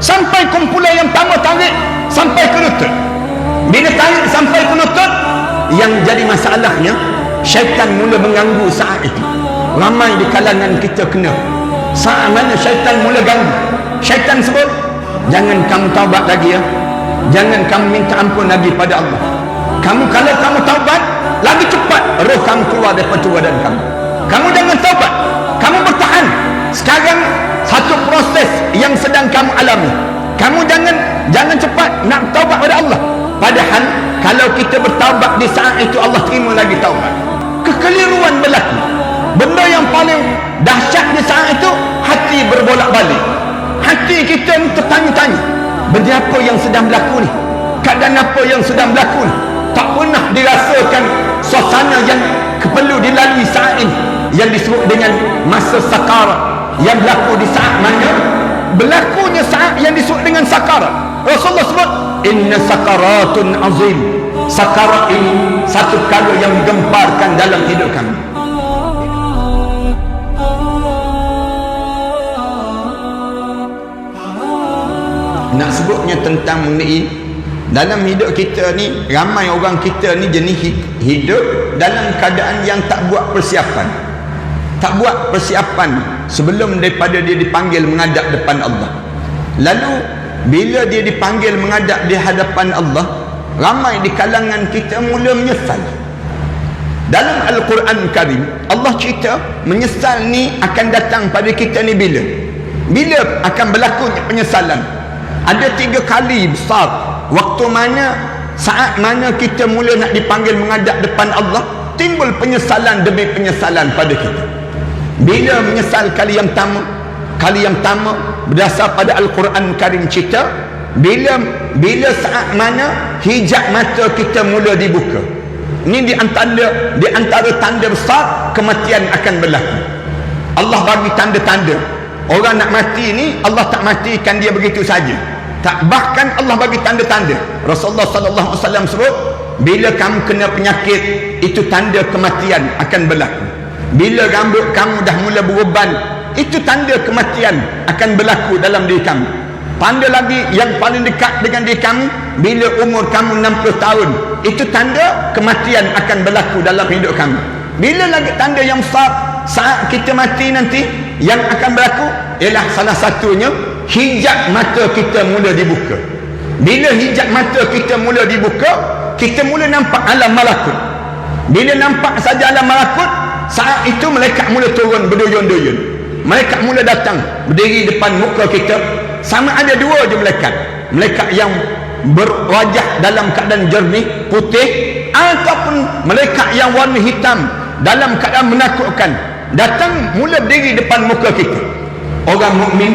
sampai kumpulan yang pertama tarik sampai ke lutut. Bila tarik sampai ke lutut, yang jadi masalahnya syaitan mula mengganggu saat itu. Ramai di kalangan kita kena. Saat mana syaitan mula ganggu, syaitan sebut, jangan kamu taubat lagi ya, jangan kamu minta ampun lagi pada Allah. Kalau kamu taubat lagi cepat roh kamu keluar daripada badan kamu. Kamu jangan taubat, kamu bertahan. Sekarang satu proses yang sedang kamu alami. Kamu jangan cepat nak taubat pada Allah. Padahal kalau kita bertaubat di saat itu, Allah terima lagi taubat. Kekeliruan berlaku. Benda yang paling dahsyat di saat itu, hati berbolak-balik. Hati kita ni tertanya-tanya, benda apa yang sedang berlaku ni? Keadaan apa yang sedang berlaku ni? Tak pernah dirasakan suasana yang perlu dilalui saat ini, yang disebut dengan masa sakarat, yang berlaku di saat mana? Berlakunya saat yang disebut dengan sakarat. Rasulullah sebut, inna sakaratun azim. Sakarat ini satu perkara yang menggemparkan dalam hidup kami. Nak sebutnya tentang mengenai dalam hidup kita ni, ramai orang kita ni jenis hidup dalam keadaan yang tak buat persiapan. Tak buat persiapan sebelum daripada dia dipanggil menghadap depan Allah. Lalu bila dia dipanggil menghadap di hadapan Allah, ramai di kalangan kita mula menyesal. Dalam Al-Quran Karim, Allah cerita menyesal ni akan datang pada kita ni bila? Bila akan berlakunya penyesalan? Ada 3 kali besar waktu mana, saat mana kita mula nak dipanggil menghadap depan Allah, timbul penyesalan demi penyesalan pada kita. Bila menyesal kali yang pertama berdasar pada Al-Quran Karim cerita, bila saat mana hijab mata kita mula dibuka. Ini di antara tanda besar kematian akan berlaku. Allah bagi tanda-tanda. Orang nak mati ni, Allah tak matikan dia begitu saja. Tak, bahkan Allah bagi tanda-tanda. Rasulullah sallallahu alaihi wasallam sebut, bila kamu kena penyakit, itu tanda kematian akan berlaku. Bila rambut kamu dah mula beruban, itu tanda kematian akan berlaku dalam diri kamu. Tanda lagi yang paling dekat dengan diri kamu, bila umur kamu 60 tahun, itu tanda kematian akan berlaku dalam hidup kamu. Bila lagi tanda yang besar saat kita mati nanti yang akan berlaku, ialah salah satunya hijab mata kita mula dibuka. Bila hijab mata kita mula dibuka, kita mula nampak alam malakut. Bila nampak saja alam malakut, saat itu malaikat mula turun berduyun-duyun. Malaikat mula datang berdiri depan muka kita. Sama ada 2 je malaikat. Malaikat yang berwajah dalam keadaan jernih, putih, ataupun malaikat yang warna hitam dalam keadaan menakutkan, datang mula berdiri depan muka kita. Orang mukmin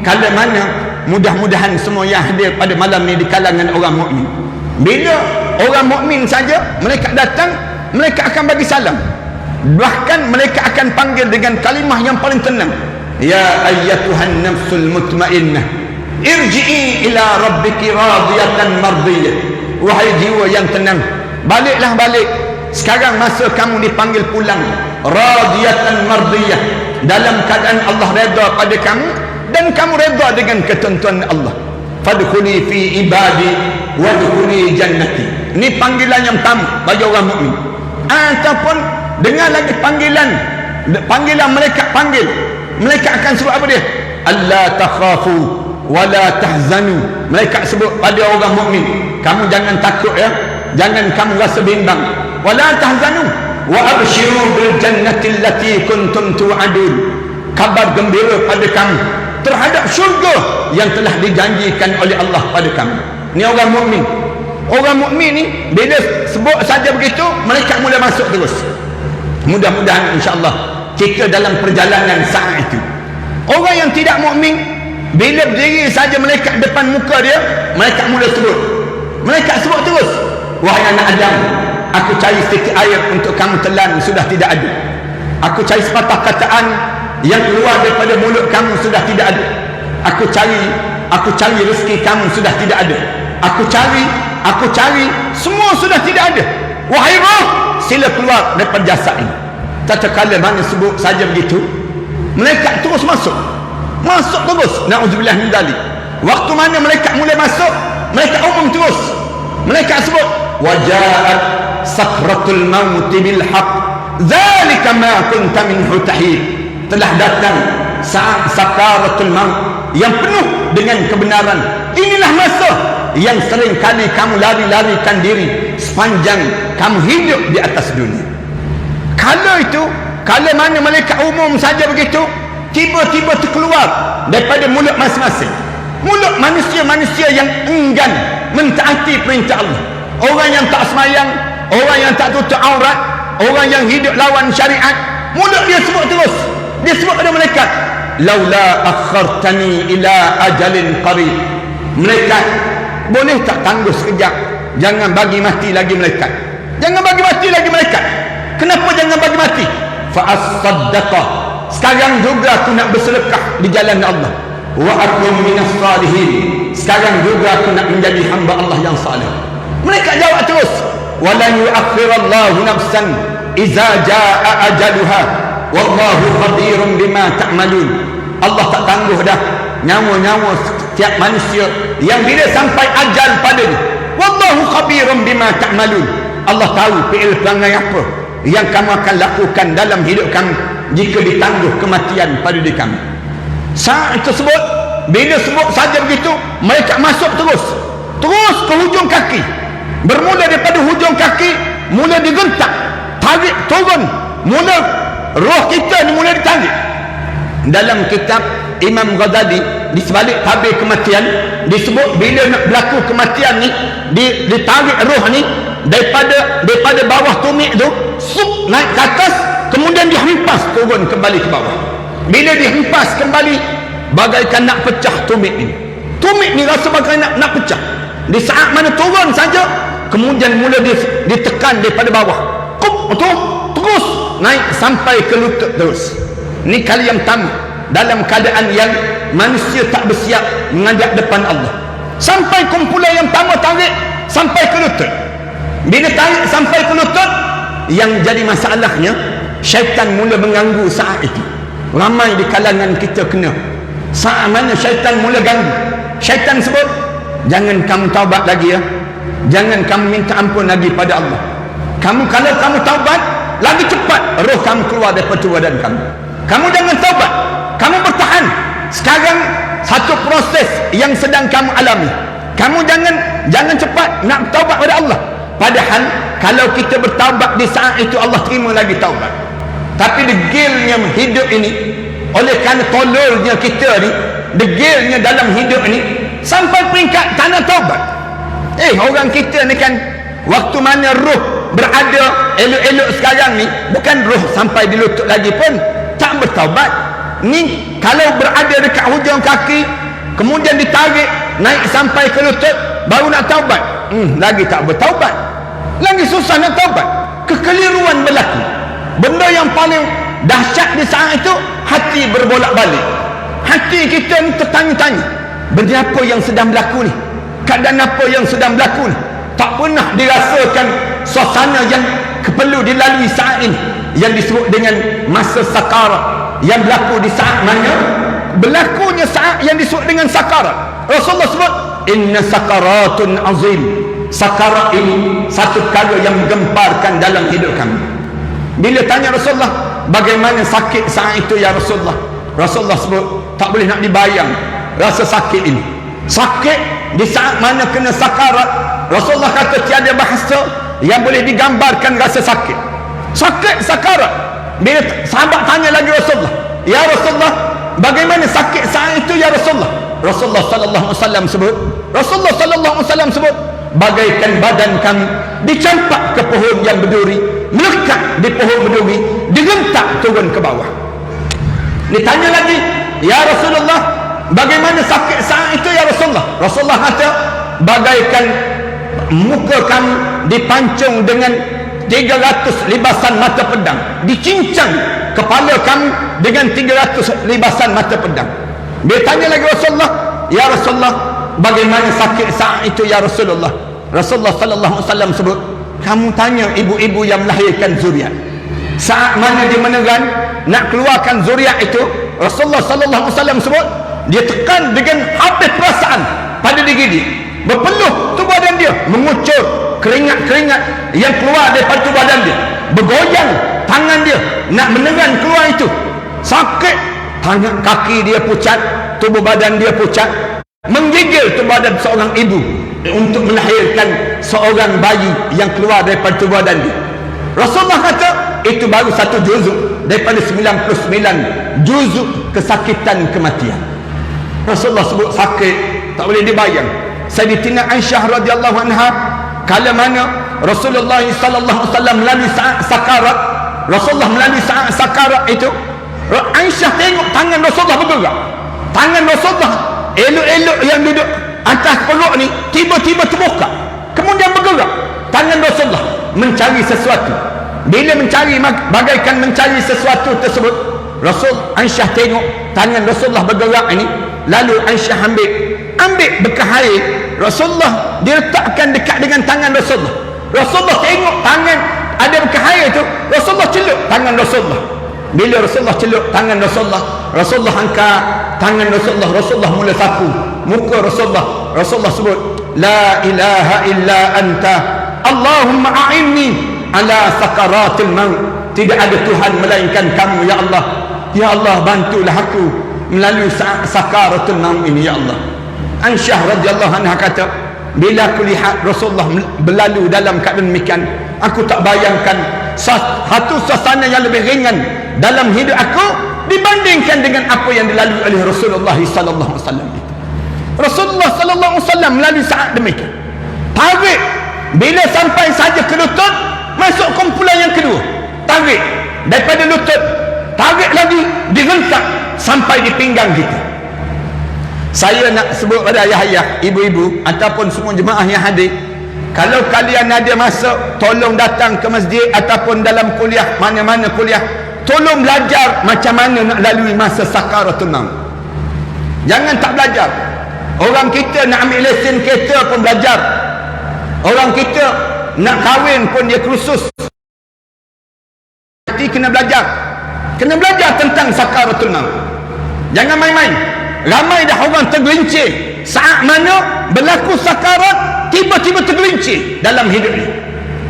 kala mana, mudah-mudahan semua yang hadir pada malam ni di kalangan orang mukmin, bila orang mukmin saja malaikat datang, malaikat akan bagi salam. Bahkan malaikat akan panggil dengan kalimah yang paling tenang, ya ayyatuhan nafsul mutmainnah irji'i ila rabbiki radiyatan mardiyah. Wahai jiwa yang tenang, baliklah balik. Sekarang masa kamu dipanggil pulang, radiyatan mardiyah, dalam keadaan Allah redha pada kamu dan kamu redha dengan ketentuan Allah. Fadkhuli fi ibadi wadkhuli jannati. Ini panggilan yang pertama bagi orang mukmin. Ataupun dengar lagi panggilan malaikat panggil. Malaikat akan sebut apa dia? Alla takhafu wa la tahzanu. Malaikat sebut pada orang mukmin, kamu jangan takut ya, jangan kamu rasa bimbang. Wa la tahzanu wa abshiru bil jannati allati kuntum tu'adun. Kabar gembira pada kamu terhadap syurga yang telah dijanjikan oleh Allah pada kamu. Ni orang mukmin. Orang mukmin ni bila sebut saja begitu, malaikat mula masuk terus. Mudah-mudahan insya-Allah kita dalam perjalanan saat itu. Orang yang tidak mukmin, bila berdiri saja malaikat depan muka dia, malaikat mula sebut. Malaikat sebut terus, wahai anak Adam, aku cari sedikit air untuk kamu telan, sudah tidak ada. Aku cari sepatah kataan yang keluar daripada mulut kamu, sudah tidak ada. Aku cari rezeki kamu, sudah tidak ada. Aku cari, semua sudah tidak ada. Wahai roh, sila keluar daripada jasad ini. Tatkala mana sebut saja begitu, malaikat terus masuk terus. Nauzubillah min dzalik. Waktu mana malaikat mulai masuk, malaikat umum terus. Malaikat sebut, waja'at sakratul maut bil haqq zalika ma kunta minhu tahid. Telah datang saat sakaratul maut yang penuh dengan kebenaran. Inilah masa yang sering kali kamu lari-larikan diri sepanjang kamu hidup di atas dunia. Kalau itu, kalau mana malaikat umum saja begitu, tiba-tiba terkeluar daripada mulut masing-masing. Mulut manusia-manusia yang enggan mentaati perintah Allah. Orang yang tak semayang, orang yang tak tutup aurat, orang yang hidup lawan syariat, mulut dia sebut terus. Dia sebut pada malaikat, laula akhartani ila ajalin qarib. Malaikat, boleh tak tangguh sekejap? Jangan bagi mati lagi malaikat. Jangan bagi mati lagi malaikat. Kenapa jangan bagi mati? Fa as-saddaqa. Sekarang juga aku nak bersedekah di jalan Allah. Wa akun minas salihin. Sekarang juga aku nak menjadi hamba Allah yang saleh. Malaikat jawab terus, walan yu'akhirallahu nafsan iza jaa ajaluha wallahu khabirun bima ta'malun. Allah tak tangguh dah nyawa-nyawa setiap manusia yang bila sampai ajal padanya. Wallahu khabirun bima ta'malun. Allah tahu fi'il perangai apa yang kamu akan lakukan dalam hidup kamu jika ditangguh kematian pada diri kamu. Saat tersebut, bila sebut saja begitu, mereka masuk terus ke hujung kaki. Bermula daripada hujung kaki, mula digentak, tarik turun, mula roh kita ni mula ditarik. Dalam kitab Imam Ghazali di sebalik tabir kematian disebut bila nak berlaku kematian ni, ditarik roh ni daripada bawah tumit tu, sup naik ke atas, kemudian dihempas turun kembali ke bawah. Bila dihempas kembali, bagaikan nak pecah tumit ni. Tumit ni rasa bagaikan nak pecah. Di saat mana turun saja, kemudian mula ditekan daripada bawah, terus naik sampai ke lutut terus. Ni kali yang pertama dalam keadaan yang manusia tak bersiap menghadap depan Allah. Sampai kumpulan yang pertama tarik sampai ke lutut. Bila tarik sampai ke lutut, yang jadi masalahnya, syaitan mula mengganggu saat itu. Ramai di kalangan kita kena. Saat mana syaitan mula ganggu, syaitan sebut, jangan kamu taubat lagi ya, jangan kamu minta ampun lagi pada Allah. Kalau kamu taubat, lagi cepat roh kamu keluar daripada badan kamu. Kamu jangan taubat, kamu bertahan. Sekarang satu proses yang sedang kamu alami. Kamu jangan cepat nak taubat pada Allah. Padahal kalau kita bertaubat di saat itu, Allah terima lagi taubat. Tapi degilnya hidup ini, oleh kerana tololnya kita ni, degilnya dalam hidup ni, sampai peringkat tak nak taubat. Orang kita ni kan, waktu mana roh berada elok-elok sekarang ni, bukan roh sampai di lutut lagi pun tak bertaubat. Ni kalau berada dekat hujung kaki, kemudian ditarik naik sampai ke lutut, baru nak taubat, lagi tak bertaubat, lagi susah nak taubat. Kekeliruan berlaku. Benda yang paling dahsyat di saat itu, hati berbolak-balik. Hati kita ni tertanya-tanya, benda apa yang sedang berlaku ni, keadaan apa yang sedang berlaku ni. Tak pernah dirasakan suasana yang perlu dilalui saat ini, yang disebut dengan masa sakarat, yang berlaku di saat mana berlakunya saat yang disebut dengan sakarat. Rasulullah sebut, inna sakaratun azim. Sakarat ini satu perkara yang menggemparkan dalam hidup kami. Bila tanya Rasulullah, bagaimana sakit saat itu ya Rasulullah? Rasulullah sebut, tak boleh nak dibayang rasa sakit ini. Sakit di saat mana kena sakarat, Rasulullah kata tiada bahasa yang boleh digambarkan rasa sakit. Sakit sakarat. Bila sahabat tanya lagi Rasulullah, ya Rasulullah, bagaimana sakit saat itu ya Rasulullah? Rasulullah sallallahu alaihi wasallam sebut, Rasulullah sallallahu alaihi wasallam sebut, bagaikan badan kami dicampak ke pohon yang berduri, melekat di pohon berduri, digentak turun ke bawah. Ditanya lagi, ya Rasulullah, bagaimana sakit saat itu ya Rasulullah? Rasulullah kata, bagaikan muka kami dipancung dengan 300 libasan mata pedang, dicincang kepala kami dengan 300 libasan mata pedang. Dia tanya lagi Rasulullah, ya Rasulullah, bagaimana sakit saat itu ya Rasulullah? Rasulullah sallallahu alaihi wasallam sebut, kamu tanya ibu-ibu yang melahirkan zuriat. Saat mana dia menegan nak keluarkan zuriat itu, Rasulullah sallallahu alaihi wasallam sebut, dia tekan dengan habis perasaan pada diri dia, berpeluh tubuh badan dia, mengucur keringat-keringat yang keluar daripada tubuh badan dia, bergoyang tangan dia nak meneran keluar itu, sakit, tangan kaki dia pucat, tubuh badan dia pucat, menggigil tubuh badan seorang ibu untuk melahirkan seorang bayi yang keluar daripada tubuh badan dia. Rasulullah kata itu baru satu juzuk daripada 99 juzuk kesakitan kematian. Rasulullah sebut sakit tak boleh dibayang. Sayyidatina Aisyah radhiyallahu anha kala mana Rasulullah sallallahu alaihi wasallam melalui saat sakarat, Rasulullah melalui saat sakarat itu, Aisyah tengok tangan Rasulullah bergerak. Tangan Rasulullah elok-elok yang duduk atas perut ni tiba-tiba terbuka, kemudian bergerak. Tangan Rasulullah mencari sesuatu. Bila mencari, bagaikan mencari sesuatu tersebut, Aisyah tengok tangan Rasulullah bergerak ini, lalu Aisyah ambil bekas air Rasulullah, dia letakkan dekat dengan tangan Rasulullah. Rasulullah tengok tangan ada bekas air tu, Rasulullah celup tangan Rasulullah. Bila Rasulullah celup tangan Rasulullah, Rasulullah angkat tangan Rasulullah, Rasulullah mula sapu muka Rasulullah. Rasulullah sebut la ilaha illa anta Allahumma a'inni ala sakaratil maut. Tidak ada Tuhan melainkan kamu ya Allah. Ya Allah, bantulah aku melalui sakaratul maut ini ya Allah. Aisyah radhiyallahu anha kata, bila aku lihat Rasulullah berlalu dalam keadaan demikian, aku tak bayangkan satu suasana yang lebih ringan dalam hidup aku dibandingkan dengan apa yang dilalui oleh Rasulullah sallallahu alaihi wasallam. Rasulullah sallallahu alaihi wasallam melalui saat demikian, tarik, bila sampai saja ke lutut, masuk kumpulan yang kedua, tarik daripada lutut, tarik lagi, direntak sampai di pinggang kita. Saya nak sebut pada ayah-ayah, ibu-ibu ataupun semua jemaah yang hadir, kalau kalian ada masa, tolong datang ke masjid ataupun dalam kuliah, mana-mana kuliah, tolong belajar macam mana nak lalui masa sakaratul maut. Jangan tak belajar. Orang kita nak ambil lesen kereta pun belajar. Orang kita nak kahwin pun dia kursus. Jadi kena belajar. Kena belajar tentang sakaratul maut. Jangan main-main. Ramai dah orang tergelincir saat mana berlaku sakarat, tiba-tiba tergelincir dalam hidup ini.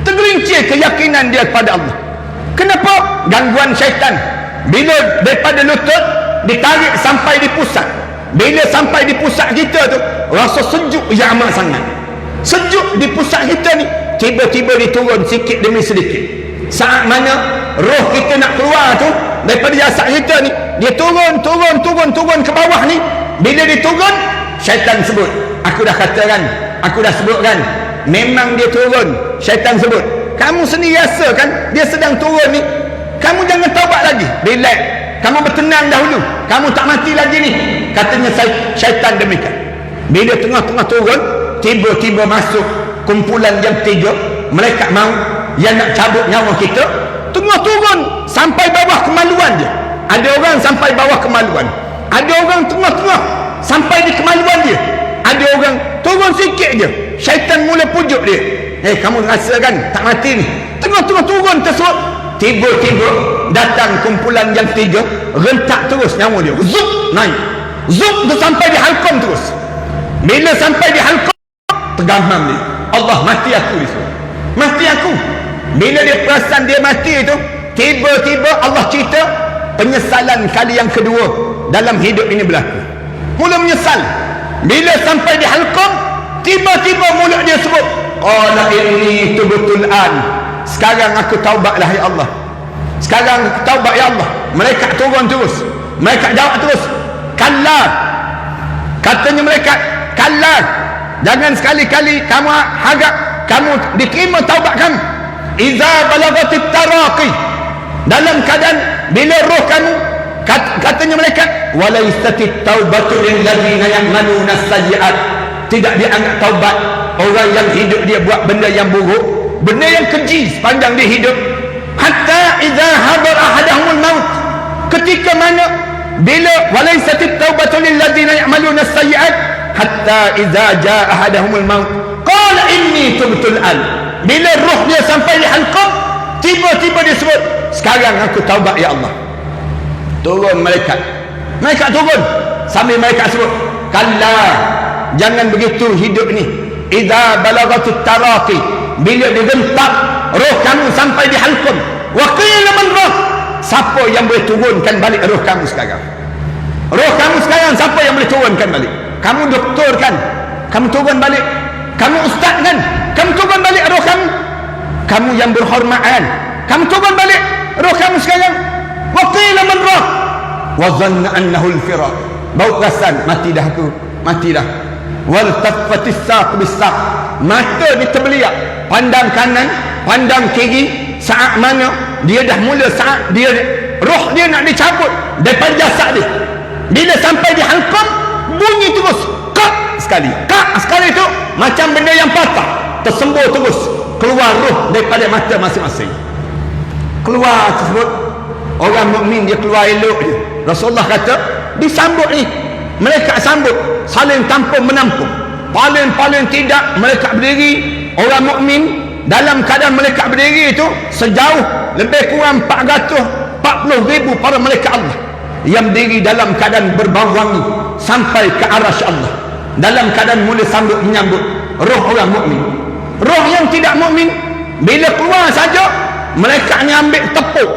Tergelincir keyakinan dia kepada Allah. Kenapa? Gangguan syaitan. Bila daripada lutut ditarik sampai di pusat, bila sampai di pusat kita tu, rasa sejuk yang amat sangat. Sejuk di pusat kita ni, tiba-tiba diturun sikit demi sedikit. Saat mana roh kita nak keluar tu daripada jasad kita ni, dia turun ke bawah ni. Bila dia turun, syaitan sebut, aku dah katakan, aku dah sebutkan, memang dia turun. Syaitan sebut, kamu sendiri rasa kan dia sedang turun ni, kamu jangan taubat lagi, relax, kamu bertenang dahulu, kamu tak mati lagi ni, katanya syaitan demikian. Bila tengah-tengah turun, tiba-tiba masuk kumpulan yang tiga, malaikat maut yang nak cabut nyawa kita. Tengah turun sampai bawah kemaluan dia. Ada orang sampai bawah kemaluan, ada orang tengah-tengah sampai di kemaluan dia, ada orang turun sikit je, syaitan mula pujuk dia, kamu rasa kan tak mati ni. Tengah-tengah turun tersebut, tiba-tiba datang kumpulan yang tiga, rentak terus nyawa dia, zup naik, zup tu sampai di halqum terus. Bila sampai di halqum, tergamam dia, Allah mati aku ni, mati aku. Bila dia perasan dia mati itu, tiba-tiba Allah cerita penyesalan kali yang kedua dalam hidup ini berlaku. Mula menyesal. Bila sampai di halqum, tiba-tiba mulut dia sebut, qala inni tubtul an, sekarang aku taubatlah ya Allah, sekarang aku taubat ya Allah. Malaikat turun terus, malaikat jawab terus, kalla, katanya malaikat, kalla, jangan sekali-kali kamu harap kamu diterima taubat kamu. Iza balagatit taraqi, dalam keadaan bila roh kamu, katanya malaikat, walaisatit taubatu lil ladzina ya'maluna as-sayyi'at, tidak dianggap taubat orang yang hidup dia buat benda yang buruk, benda yang keji sepanjang dia hidup. Hatta idza hadar ahadahumul maut, ketika mana bila walaisatit taubatu lil ladzina ya'maluna as-sayyi'at hatta idza jaa ahadahumul maut qala inni tubtul an. Bila roh dia sampai di halqum, tiba-tiba dia sebut, sekarang aku taubat ya Allah. Turun malaikat, malaikat turun sambil mereka sebut, kalla, jangan begitu hidup ni. Idza balagatit taraqi, bila digentak roh kamu sampai di halqum, wa qila man roh, siapa yang boleh turunkan balik roh kamu sekarang? Roh kamu sekarang siapa yang boleh turunkan balik? Kamu doktor kan, kamu turun balik. Kamu ustaz kan, kamu turun balik roh kamu. Kamu yang berhormat kan, kamu turun balik roh kamu sekarang. Wa qila man roh, wa dhanna annahu al-firaq, bau perasan mati dah aku, mati dah. Wal taffatis saq bis-saq, mata ditebeliak, pandang kanan, pandang kiri. Saat mana dia dah mula, saat dia roh dia nak dicabut daripada jasad dia, bila sampai di halqum, bunyi terus kak sekali, kak sekali tu macam benda yang patah, tersembur terus, keluar roh daripada mata masing-masing. Keluar tersebut, orang mukmin dia keluar elok je. Rasulullah kata disambut ni, mereka sambut saling tampung menampung. Paling tidak mereka berdiri, orang mukmin dalam keadaan mereka berdiri itu sejauh lebih kurang 440,000 para malaikat Allah yang berdiri dalam keadaan berbau wangi sampai ke arasy Allah, dalam keadaan mula sambut menyambut roh orang mukmin. Roh yang tidak mukmin bila keluar saja, mereka ambil tepuk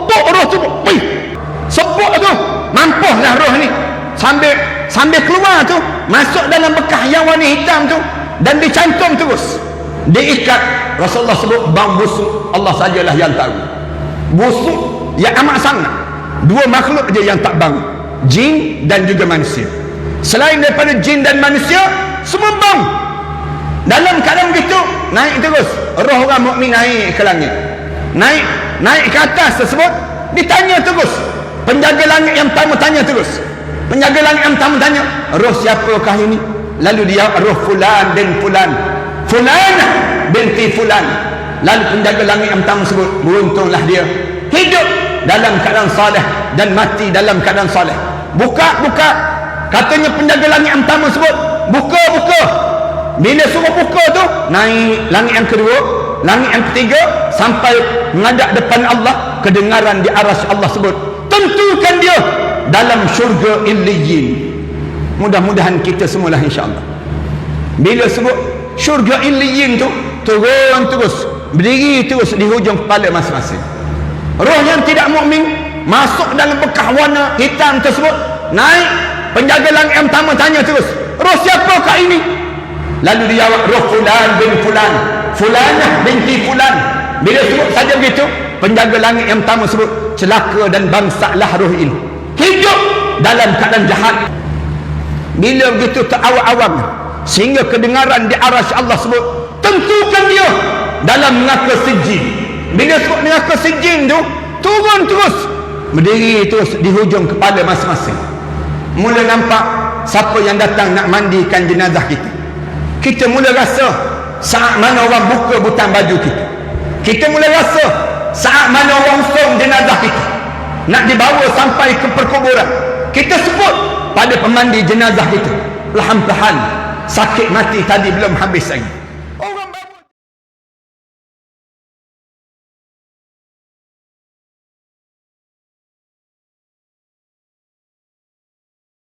roh tu, sepuk tu, mampuslah roh ni sambil keluar tu, masuk dalam bekas yang warna hitam tu dan dicantum terus, diikat. Rasulullah sebut bau busuk, Allah sajalah yang tahu. Busuk yang amat sangat. Dua makhluk je yang tak bau, jin dan juga manusia. Selain daripada jin dan manusia, semua bau. Dalam keadaan begitu, naik terus roh orang mukmin, naik ke langit, naik ke atas tersebut. Ditanya terus, penjaga langit yang pertama tanya terus, penjaga langit yang pertama tanya, roh siapakah ini? Lalu dia, roh fulan bin fulan, fulanah binti fulan. Lalu penjaga langit yang pertama sebut, beruntunglah dia hidup dalam keadaan saleh dan mati dalam keadaan saleh. Buka, katanya penjaga langit yang pertama sebut, buka. Bila suruh buka tu, naik langit yang kedua, langit yang ketiga, sampai menghadap depan Allah. Kedengaran di arasy Allah sebut, tentukan dia dalam syurga Illiyin. Mudah-mudahan kita semualah insya-Allah. Bila sebut syurga Illiyin tu, turun terus, berdiri terus di hujung kepala masing-masing. Roh yang tidak mukmin masuk dalam bekas warna hitam tersebut, naik. Penjaga langit yang pertama tanya terus, roh siapakah ini? Lalu dia jawab, roh fulan bin fulan, fulanah binti fulan. Bila sebut saja begitu, penjaga langit yang pertama sebut, celaka dan bangsalah roh ini, hidup dalam keadaan jahat. Bila begitu terawam-awam, sehingga kedengaran di arasy Allah sebut, tentukan dia dalam neraka sijin. Bila sebut neraka sijin tu, turun terus, berdiri terus di hujung kepala masing-masing. Mula nampak siapa yang datang nak mandikan jenazah kita. Kita mula rasa saat mana orang buka butang baju kita. Kita mula rasa saat mana orang usung jenazah kita nak dibawa sampai ke perkuburan. Kita sebut pada pemandi jenazah kita, perlahan-lahan sakit mati tadi belum habis lagi.